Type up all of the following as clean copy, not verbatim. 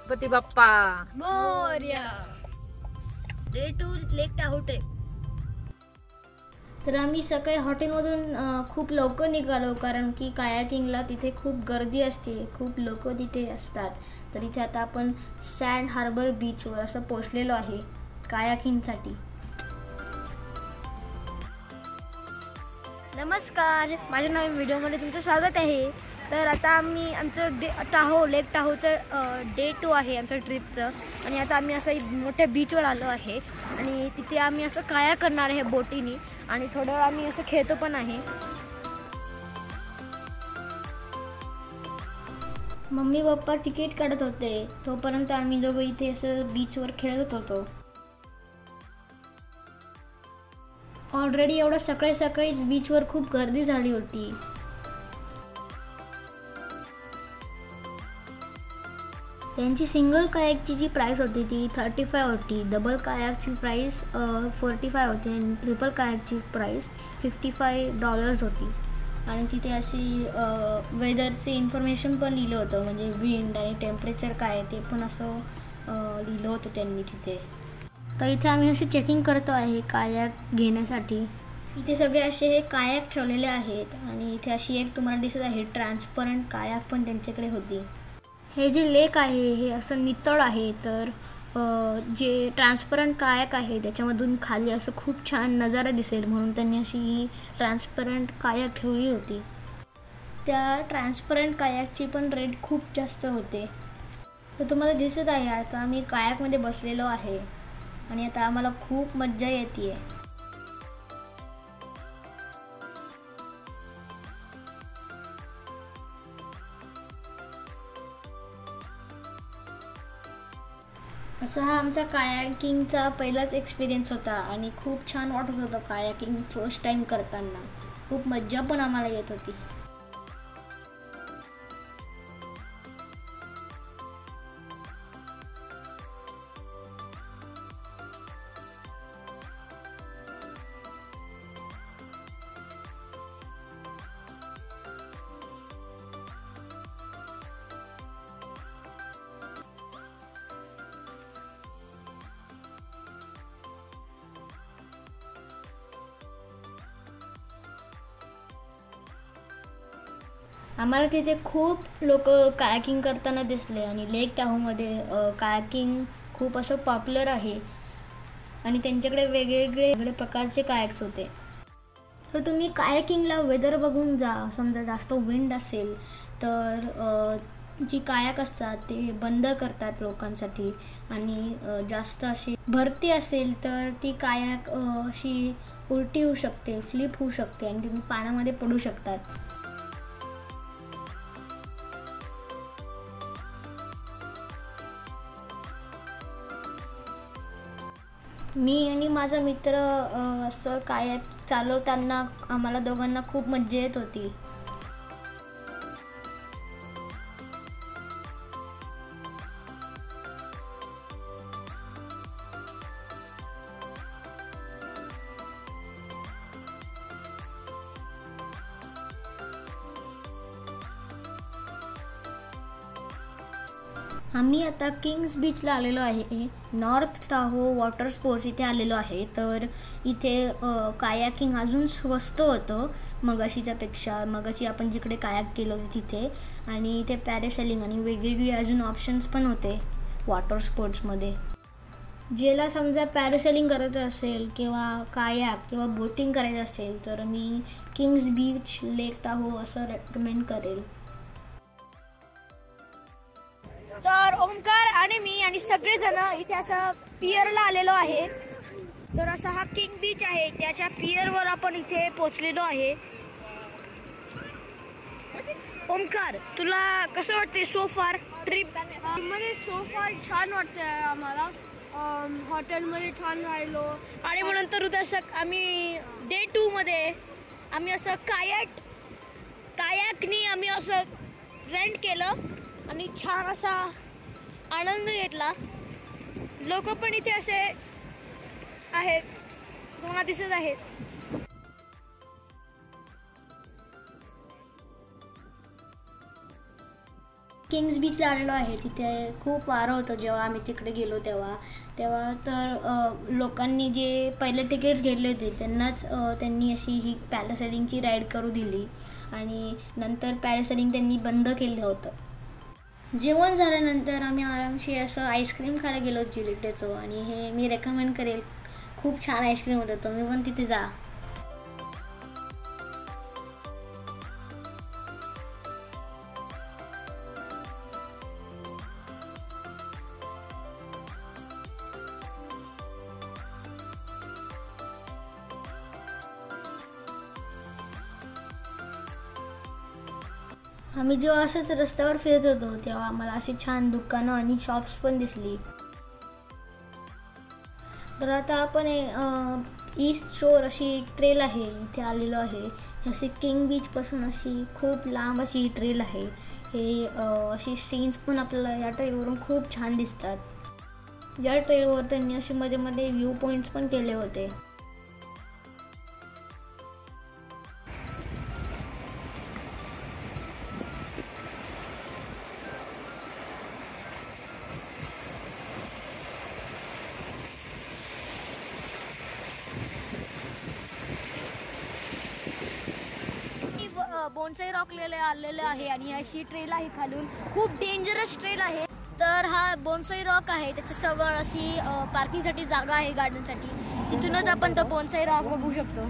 Ganpati Bappa Morya. Day 2 लेक Tahoe trip. तर आम्ही सकाळी हॉटेलमधून खूप लवकर निघालो, कारण की कायाकिंगला तिथे खूप गर्दी असते, खूप लोक तिथे असतात. तर इथे आता आपण सँड हार्बर बीचवर असं पोचलेलो आहे कायाकिंगसाठी. नमस्कार, माझ्या नवीन व्हिडिओमध्ये तुमचं स्वागत आहे. तर आता आम्ही आमचं टाहो लेक टाहोचं डे 2 आहे आमचं ट्रिपचं. आणि आता आम्ही असं मोठ्या बीचवर आलो आहे आणि तिथे आम्ही असं काया करणार आहे बोटीनी आणि थोडं आम्ही असं खेळतो पण आहे. मम्मी पप्पा तिकीट काढत होते, तोपर्यंत आम्ही दोघं इथे असं बीचवर खेळत होतो. ऑलरेडी एवढं सकाळी सकाळीच बीचवर खूप गर्दी झाली होती. त्यांची सिंगल कायाकची जी प्राईस होती ती 35 होती, डबल कायाकची प्राईस 45 होती आणि ट्रिपल कायाकची प्राईस $55 होती. आणि तिथे अशी वेदरची इन्फॉर्मेशन पण लिहिलं होतं, म्हणजे विंड आणि टेम्परेचर काय ते पण असं लिहिलं होतं त्यांनी तिथे. तर इथे आम्ही असे चेकिंग करतो आहे कायाक घेण्यासाठी. इथे सगळे असे हे कायाक ठेवलेले आहेत आणि इथे अशी एक तुम्हाला दिसत आहे ट्रान्सपरंट कायाक पण त्यांच्याकडे होती. हे जे लेक आहे हे असं नितळ आहे, तर जे ट्रान्सपरंट कायाक आहे त्याच्यामधून खाली असं खूप छान नजारा दिसेल म्हणून त्यांनी अशी ही ट्रान्सपरंट कायाक ठेवली होती. त्या ट्रान्सपरंट कायाकची पण रेट खूप जास्त होते. तर तुम्हाला दिसत आहे आता आम्ही कायाकमध्ये बसलेलो आहे आणि आता आम्हाला खूप मज्जा येते. असा हा आमचा कायाकिंगचा पहिलाच एक्सपिरियन्स होता आणि खूप छान वाटत होतं कायाकिंग फर्स्ट टाइम करताना. खूप मज्जा पण आम्हाला येत होती. आम्हाला तिथे खूप लोक कायाकिंग करताना दिसले आणि लेक टाहोमध्ये कायाकिंग खूप असं पॉप्युलर आहे आणि त्यांच्याकडे वेगवेगळे प्रकारचे कायक्स होते. तर तुम्ही कायाकिंगला वेदर बघून जा. समजा जास्त विंड असेल तर जी कायाक असतात ते बंद करतात लोकांसाठी आणि जास्त अशी भरती असेल तर ती कायाक अशी उलटी होऊ शकते, फ्लिप होऊ शकते आणि तुम्ही पाण्यामध्ये पडू शकतात. मी आणि माझा मित्र असं कायाक चालवताना आम्हाला दोघांना खूप मज्जा येत होती. आम्ही आता किंग्स बीचला आलेलो आहे. नॉर्थ टाहो वॉटर स्पोर्ट्स इथे आलेलो आहे. तर इथे कायाकिंग अजून स्वस्त होतं मगाशीच्यापेक्षा. मगाशी आपण जिकडे कायाक केलं होतं तिथे, आणि इथे पॅरासेलिंग आणि वेगवेगळे अजून ऑप्शन्स पण होते वॉटर स्पोर्ट्समध्ये. ज्याला समजा पॅरासेलिंग करायचं असेल किंवा कायाक किंवा बोटिंग करायचं असेल तर मी किंग्स बीच लेक टाहो असं रेकमेंड करेल. तर ओमकार आणि मी आणि सगळेजण इथे असं पियरला आलेलो आहे. तर असा हा किंग बीच आहे, त्याच्या पियरवर आपण इथे पोचलेलो आहे. ओमकार, तुला कसं वाटते सो फार ट्रिप? मध्ये सो फार छान वाटतंय आम्हाला. हॉटेलमध्ये छान राहिलो आणि मग नंतर उद्या आम्ही डे 2 मध्ये आम्ही असं कायाकनी आम्ही असं रेंट केलं आणि छान असा आनंद घेतला. लोक पण इथे असे आहेत, तुम्हाला दिसत आहेत. किंग्स बीचला आलेलो आहे. तिथे खूप वारं होतं जेव्हा आम्ही तिकडे गेलो तेव्हा तर लोकांनी जे पहिले तिकीट्स घेतले होते त्यांनी अशी ही पॅरासेलिंगची राईड करू दिली आणि नंतर पॅरासेलिंग त्यांनी बंद केलं होतं. जेवण झाल्यानंतर आम्ही आरामशी असं आईस्क्रीम खायला गेलो जिलेटिचं आणि हे मी रेकमेंड करेल. खूप छान आईस्क्रीम होतं, तुम्ही पण तिथे जा. आम्ही जेव्हा असंच रस्त्यावर फिरत होतो तेव्हा आम्हाला अशी छान दुकानं आणि शॉप्स पण दिसली. तर आता आपण ईस्ट शोर अशी ट्रेल आहे इथे आलेलो आहे. अशी किंग बीचपासून अशी खूप लांब अशी ट्रेल आहे. हे अशी सीन्स पण आपल्याला या ट्रेलवरून खूप छान दिसतात. या ट्रेलवर त्यांनी असे मध्ये मध्ये व्ह्यू पॉईंट्स पण केले होते. बोन्साई रॉक आलेलं आहे आणि अशी ट्रेल आहे खालून. खूप डेंजरस ट्रेल आहे. तर हा बोन्साई रॉक आहे, त्याच्या जवळ अशी पार्किंगसाठी जागा आहे गार्डनसाठी. तिथूनच आपण तो बोन्साई रॉक बघू शकतो.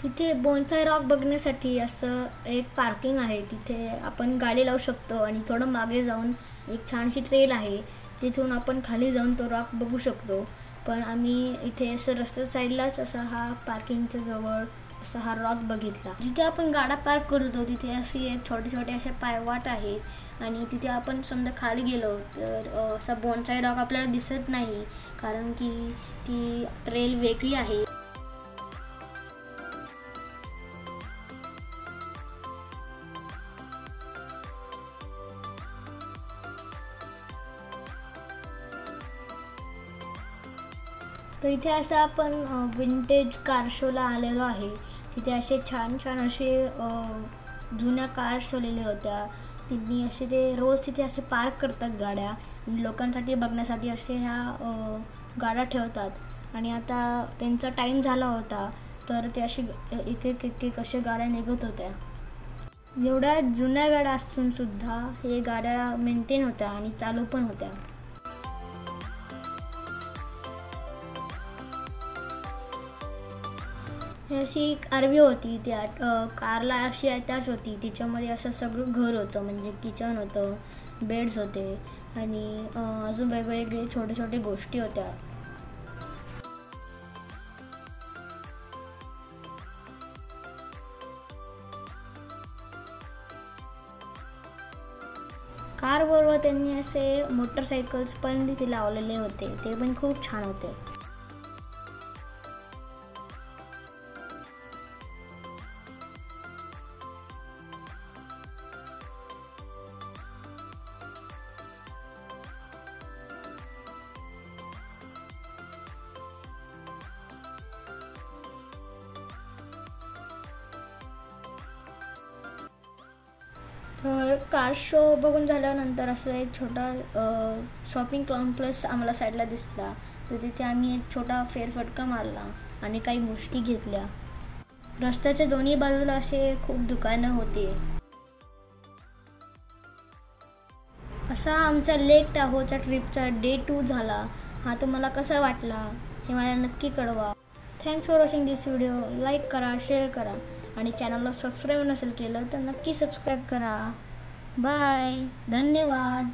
तिथे बोन्साई रॉक बघण्यासाठी असं एक पार्किंग आहे. तिथे आपण गाडी लावू शकतो आणि थोडं मागे जाऊन एक छानशी ट्रेल आहे, तिथून आपण खाली जाऊन तो रॉक बघू शकतो. पण आम्ही इथे असं रस्त्या साईडलाच असा हा पार्किंगच्या जवळ असा हा रॉक बघितला. जिथे आपण गाड्या पार्क करतो तिथे अशी एक छोटे छोटे असे पायवाट आहेत आणि तिथे आपण समजा खाली गेलो तर असा बोन्साई रॉक आपल्याला दिसत नाही, कारण की ती ट्रेल वेगळी आहे. तर इथे असं आपण विंटेज कार शोला आलेलो आहे. तिथे असे छान छान असे जुन्या कार्स ठेवलेल्या होत्या. तिथे असे ते रोज तिथे असे पार्क करतात गाड्या आणि लोकांसाठी बघण्यासाठी असे ह्या गाड्या ठेवतात. आणि आता त्यांचा टाईम झाला होता तर ते असे एक एक अशा गाड्या निघत होत्या. एवढ्या जुन्या गाड्या असून सुद्धा हे गाड्या मेंटेन होत्या आणि चालू पण होत्या. अशी एक आरवी होती, त्या कारला अशी अटॅच होती. तिच्यामध्ये असं सगळं घर होतं, म्हणजे किचन होतं, बेड्स होते आणि अजून वेगवेगळे छोटे छोटे गोष्टी होत्या. कारबरोबर त्यांनी असे मोटरसायकल्स पण तिथे लावलेले होते, ते पण खूप छान होते. कार शो बघून झाल्यानंतर असं एक छोटा शॉपिंग कॉम्प्लेक्स आम्हाला साईडला दिसला. तर तिथे आम्ही एक छोटा फेरफटका मारला आणि काही गोष्टी घेतल्या. रस्त्याच्या दोन्ही बाजूला असे खूप दुकानं होते. असा आमचा लेक टाहोच्या ट्रिपचा डे 2 झाला. हा तुम्हाला कसा वाटला हे मला नक्की कळवा. Thanks for watching this video. Like करा, शेअर करा आणि चॅनलला सबस्क्राईब नसेल केलं तर नक्की सबस्क्राईब करा. बाय, धन्यवाद.